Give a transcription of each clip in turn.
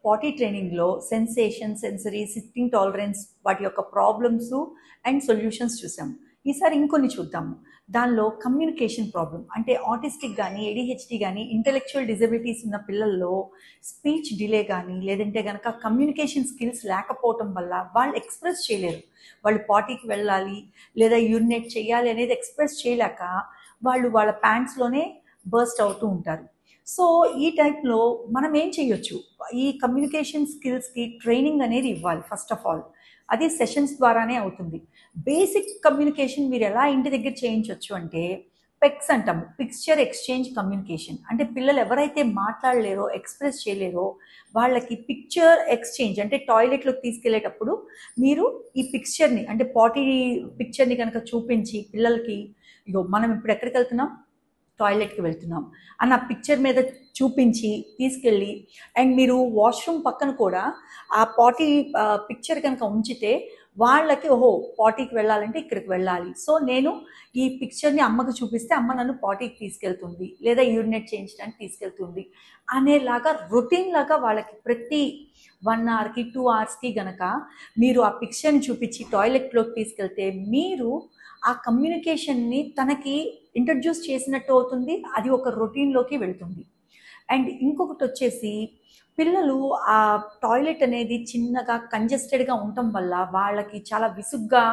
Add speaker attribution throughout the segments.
Speaker 1: పాటీ ట్రైనింగ్లో sensation, sensory, sitting tolerance వాటి యొక్క ప్రాబ్లమ్స్ అండ్ సొల్యూషన్స్ చూసాము. ఈసారి ఇంకొన్ని చూద్దాము. దానిలో కమ్యూనికేషన్ ప్రాబ్లం అంటే ఆటిస్టిక్ కానీ, ఏడిహెచ్డి కానీ, ఇంటెలెక్చువల్ డిజబిలిటీస్ ఉన్న పిల్లల్లో స్పీచ్ డిలే కానీ, లేదంటే కనుక కమ్యూనికేషన్ స్కిల్స్ లేకపోవటం వల్ల వాళ్ళు ఎక్స్ప్రెస్ చేయలేరు. వాళ్ళు పాటీకి వెళ్ళాలి లేదా యూరినేట్ చేయాలి అనేది ఎక్స్ప్రెస్ చేయలేక వాళ్ళు వాళ్ళ ప్యాంట్స్లోనే బర్స్ట్ అవుతూ ఉంటారు. సో ఈ టైప్లో మనం ఏం చేయొచ్చు, ఈ కమ్యూనికేషన్ స్కిల్స్కి ట్రైనింగ్ అనేది ఇవ్వాలి. ఫస్ట్ ఆఫ్ ఆల్ అది సెషన్స్ ద్వారానే అవుతుంది. బేసిక్ కమ్యూనికేషన్ మీరు ఎలా ఇంటి దగ్గర చేయించవచ్చు అంటే పెక్స్ అంటాము, పిక్చర్ ఎక్స్చేంజ్ కమ్యూనికేషన్. అంటే పిల్లలు ఎవరైతే మాట్లాడలేరో, ఎక్స్ప్రెస్ చేయలేరో వాళ్ళకి పిక్చర్ ఎక్స్చేంజ్ అంటే టాయిలెట్లోకి తీసుకెళ్లేటప్పుడు మీరు ఈ పిక్చర్ని అంటే పాటీ పిక్చర్ని కనుక చూపించి పిల్లలకి, ఇగో మనం ఇప్పుడు ఎక్కడికి వెళ్తున్నాం, టాయిలెట్కి వెళ్తున్నాం అన్న పిక్చర్ మీద చూపించి తీసుకెళ్ళి, అండ్ మీరు వాష్రూమ్ పక్కన కూడా ఆ పాటీ పిక్చర్ కనుక ఉంచితే వాళ్ళకి ఓహో పాటీకి వెళ్ళాలంటే ఇక్కడికి వెళ్ళాలి, సో నేను ఈ పిక్చర్ని అమ్మకు చూపిస్తే అమ్మ నన్ను పాటీకి తీసుకెళ్తుంది లేదా యూరినేట్ చేయించడానికి తీసుకెళ్తుంది అనేలాగా రొటీన్ లాగా వాళ్ళకి ప్రతి 1 అవర్కి 2 అవర్స్కి గనక మీరు ఆ పిక్చర్ని చూపించి టాయిలెట్లోకి తీసుకెళ్తే మీరు ఆ కమ్యూనికేషన్ని తనకి ఇంట్రడ్యూస్ చేసినట్టు అవుతుంది. అది ఒక రొటీన్లోకి వెళ్తుంది. అండ్ ఇంకొకటి వచ్చేసి పిల్లలు ఆ టాయిలెట్ అనేది చిన్నగా కంజెస్టెడ్గా ఉండటం వల్ల వాళ్ళకి చాలా విసుగ్గా,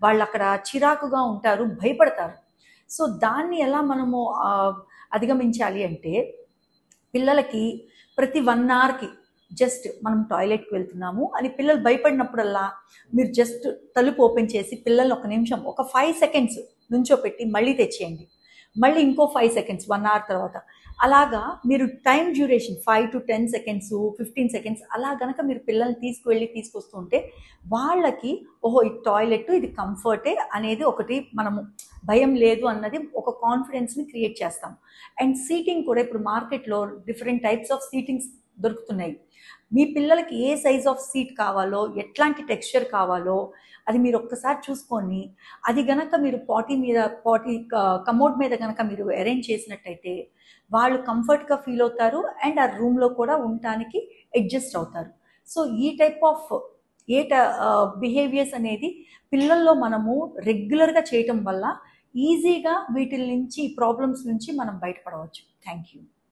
Speaker 1: వాళ్ళు అక్కడ చిరాకుగా ఉంటారు, భయపడతారు. సో దాన్ని ఎలా మనము అధిగమించాలి అంటే పిల్లలకి ప్రతి 1 అవర్కి జస్ట్ మనం టాయిలెట్కి వెళ్తున్నాము అని పిల్లలు భయపడినప్పుడల్లా మీరు జస్ట్ తలుపు ఓపెన్ చేసి పిల్లల్ని 1 నిమిషం, ఒక 5 సెకండ్స్ నుంచోపెట్టి మళ్ళీ తెచ్చేయండి. మళ్ళీ ఇంకో 5 సెకండ్స్ 1 అవర్ తర్వాత, అలాగా మీరు time duration 5 to 10 seconds 15 seconds అలా గనక మీరు పిల్లల్ని తీసుకొస్తూ ఉంటే వాళ్ళకి ఓహో ఈ టాయిలెట్ ఇది కంఫర్టే అనేది ఒకటి, మనము భయం లేదు అన్నది ఒక కాన్ఫిడెన్స్ని క్రియేట్ చేస్తాం. అండ్ సీటింగ్ కూడా ఇప్పుడు మార్కెట్లో డిఫరెంట్ టైప్స్ ఆఫ్ సీటింగ్స్ దొరుకుతున్నాయి. మీ పిల్లలకి ఏ సైజ్ ఆఫ్ సీట్ కావాలో, ఎట్లాంటి టెక్స్చర్ కావాలో అది మీరు ఒక్కసారి చూసుకొని అది గనక మీరు పాటీ కమోడ్ మీద గనక మీరు అరేంజ్ చేసినట్టయితే వాళ్ళు కంఫర్ట్గా ఫీల్ అవుతారు అండ్ ఆ రూమ్లో కూడా ఉండటానికి అడ్జస్ట్ అవుతారు. సో ఈ టైప్ ఆఫ్ బిహేవియర్స్ అనేది పిల్లల్లో మనము రెగ్యులర్గా చేయటం వల్ల ఈజీగా వీటి నుంచి, ప్రాబ్లమ్స్ నుంచి మనం బయటపడవచ్చు. Thank you.